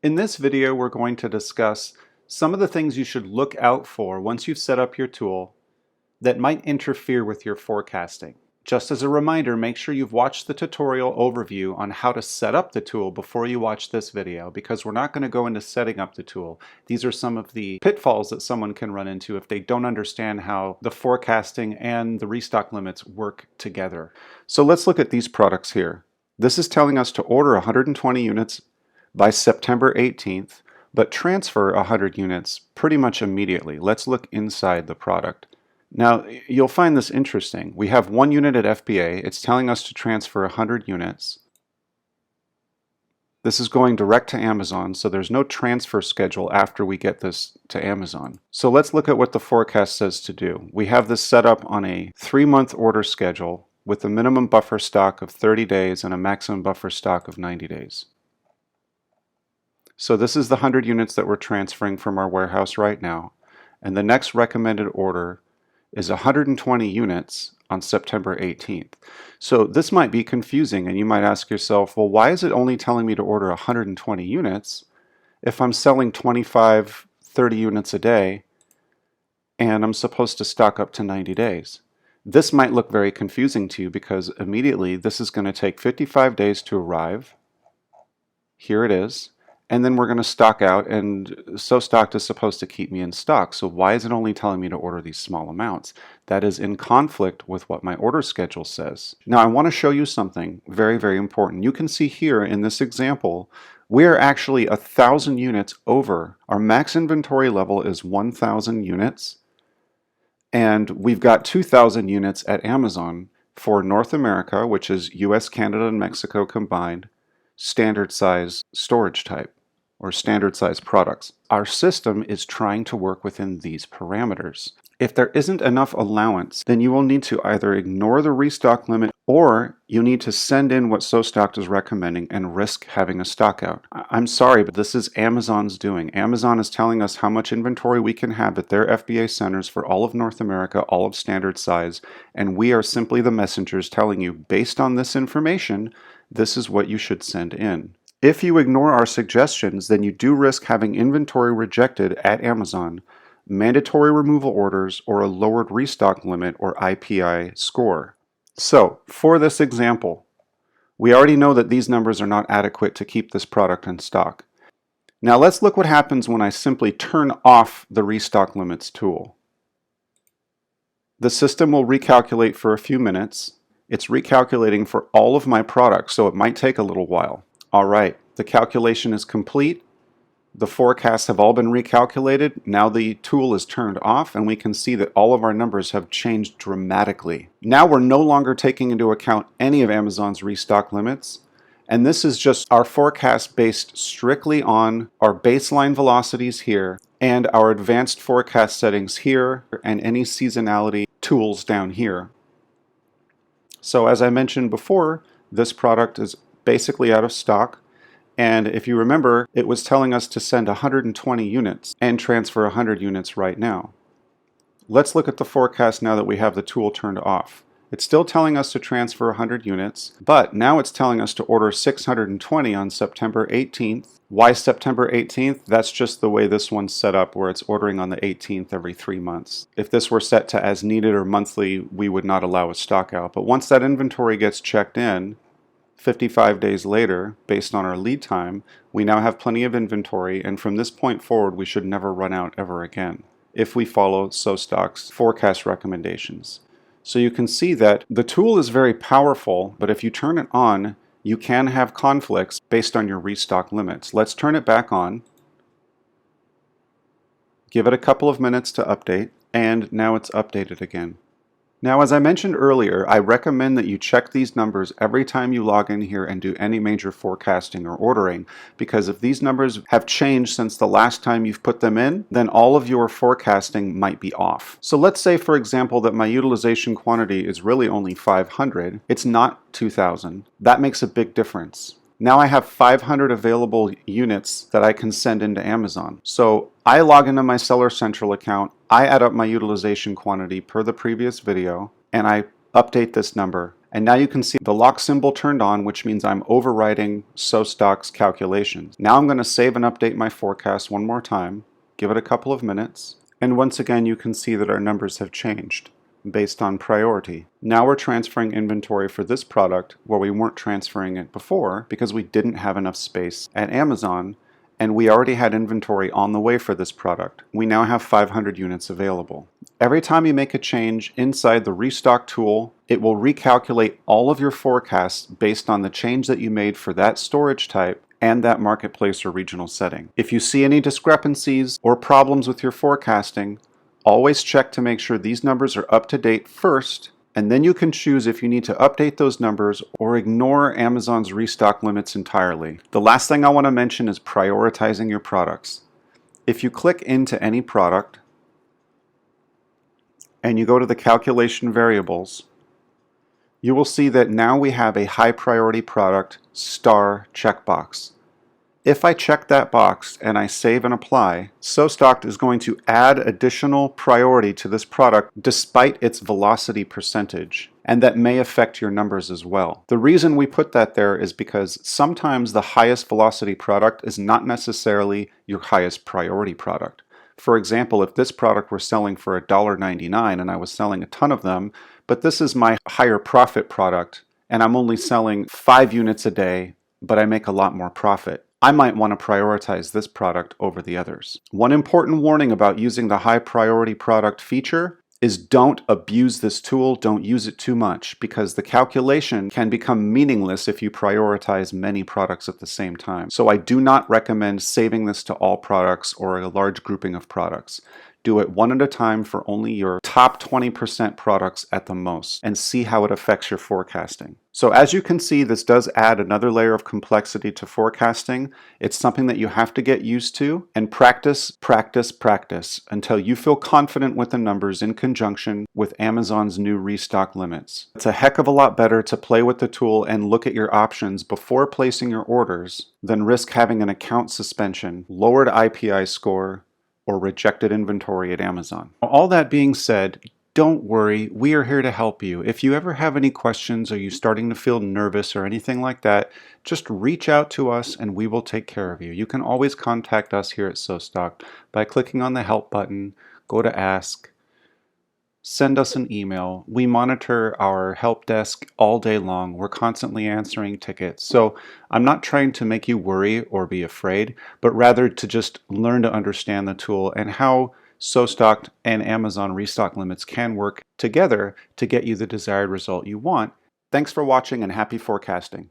In this video, we're going to discuss some of the things you should look out for once you've set up your tool that might interfere with your forecasting. Just as a reminder, make sure you've watched the tutorial overview on how to set up the tool before you watch this video, because we're not going to go into setting up the tool. These are some of the pitfalls that someone can run into if they don't understand how the forecasting and the restock limits work together. So let's look at these products here. This is telling us to order 120 units by September 18th, but transfer 100 units pretty much immediately. Let's look inside the product. Now, you'll find this interesting. We have 1 unit at FBA. It's telling us to transfer 100 units. This is going direct to Amazon, so there's no transfer schedule after we get this to Amazon. So let's look at what the forecast says to do. We have this set up on a 3-month order schedule with a minimum buffer stock of 30 days and a maximum buffer stock of 90 days. So this is the 100 units that we're transferring from our warehouse right now. And the next recommended order is 120 units on September 18th. So this might be confusing, and you might ask yourself, well, why is it only telling me to order 120 units if I'm selling 25, 30 units a day and I'm supposed to stock up to 90 days? This might look very confusing to you because immediately this is going to take 55 days to arrive. Here it is. And then we're going to stock out, and so stocked is supposed to keep me in stock. So why is it only telling me to order these small amounts? That is in conflict with what my order schedule says. Now I want to show you something very, very important. You can see here in this example, we are actually 1,000 units over. Our max inventory level is 1,000 units, and we've got 2,000 units at Amazon for North America, which is US, Canada, and Mexico combined, standard size storage type, or standard size products. Our system is trying to work within these parameters. If there isn't enough allowance, then you will need to either ignore the restock limit or you need to send in what SoStocked is recommending and risk having a stock out. I'm sorry, but this is Amazon's doing. Amazon is telling us how much inventory we can have at their FBA centers for all of North America, all of standard size, and we are simply the messengers telling you, based on this information, this is what you should send in. If you ignore our suggestions, then you do risk having inventory rejected at Amazon, mandatory removal orders, or a lowered restock limit or IPI score. So, for this example, we already know that these numbers are not adequate to keep this product in stock. Now let's look what happens when I simply turn off the restock limits tool. The system will recalculate for a few minutes. It's recalculating for all of my products, so it might take a little while. All right, the calculation is complete. The forecasts have all been recalculated. Now the tool is turned off and we can see that all of our numbers have changed dramatically. Now we're no longer taking into account any of Amazon's restock limits. And this is just our forecast based strictly on our baseline velocities here and our advanced forecast settings here and any seasonality tools down here. So as I mentioned before, this product is basically out of stock, and if you remember, it was telling us to send 120 units and transfer 100 units right now. Let's look at the forecast now that we have the tool turned off. It's still telling us to transfer 100 units, but now it's telling us to order 620 on September 18th. Why September 18th? That's just the way this one's set up, where it's ordering on the 18th every 3 months. If this were set to as needed or monthly, we would not allow a stock out. But once that inventory gets checked in, 55 days later, based on our lead time, we now have plenty of inventory, and from this point forward, we should never run out ever again if we follow SoStock's forecast recommendations. So you can see that the tool is very powerful, but if you turn it on, you can have conflicts based on your restock limits. Let's turn it back on, give it a couple of minutes to update, and now it's updated again. Now, as I mentioned earlier, I recommend that you check these numbers every time you log in here and do any major forecasting or ordering, because if these numbers have changed since the last time you've put them in, then all of your forecasting might be off. So let's say, for example, that my utilization quantity is really only 500. It's not 2,000. That makes a big difference. Now I have 500 available units that I can send into Amazon. So I log into my Seller Central account, I add up my utilization quantity per the previous video, and I update this number. And now you can see the lock symbol turned on, which means I'm overriding Restock's calculations. Now I'm going to save and update my forecast one more time, give it a couple of minutes, and once again you can see that our numbers have changed based on priority. Now we're transferring inventory for this product where we weren't transferring it before because we didn't have enough space at Amazon, and we already had inventory on the way for this product. We now have 500 units available. Every time you make a change inside the Restock tool, it will recalculate all of your forecasts based on the change that you made for that storage type and that marketplace or regional setting. If you see any discrepancies or problems with your forecasting, always check to make sure these numbers are up to date first, and then you can choose if you need to update those numbers or ignore Amazon's restock limits entirely. The last thing I want to mention is prioritizing your products. If you click into any product and you go to the calculation variables, you will see that now we have a high priority product star checkbox. If I check that box and I save and apply, Restock is going to add additional priority to this product despite its velocity percentage, and that may affect your numbers as well. The reason we put that there is because sometimes the highest velocity product is not necessarily your highest priority product. For example, if this product were selling for $1.99 and I was selling a ton of them, but this is my higher profit product and I'm only selling 5 units a day, but I make a lot more profit, I might want to prioritize this product over the others. One important warning about using the high priority product feature is don't abuse this tool, don't use it too much, because the calculation can become meaningless if you prioritize many products at the same time. So I do not recommend saving this to all products or a large grouping of products. Do it one at a time for only your top 20% products at the most and see how it affects your forecasting. So as you can see, this does add another layer of complexity to forecasting. It's something that you have to get used to and practice, practice, practice until you feel confident with the numbers in conjunction with Amazon's new restock limits. It's a heck of a lot better to play with the tool and look at your options before placing your orders than risk having an account suspension, lowered IPI score, or rejected inventory at Amazon. All that being said, don't worry, we are here to help you. If you ever have any questions or you're starting to feel nervous or anything like that, just reach out to us and we will take care of you. You can always contact us here at Restock by clicking on the help button, go to ask, send us an email. We monitor our help desk all day long. We're constantly answering tickets. So I'm not trying to make you worry or be afraid, but rather to just learn to understand the tool and how Restock and Amazon restock limits can work together to get you the desired result you want. Thanks for watching and happy forecasting.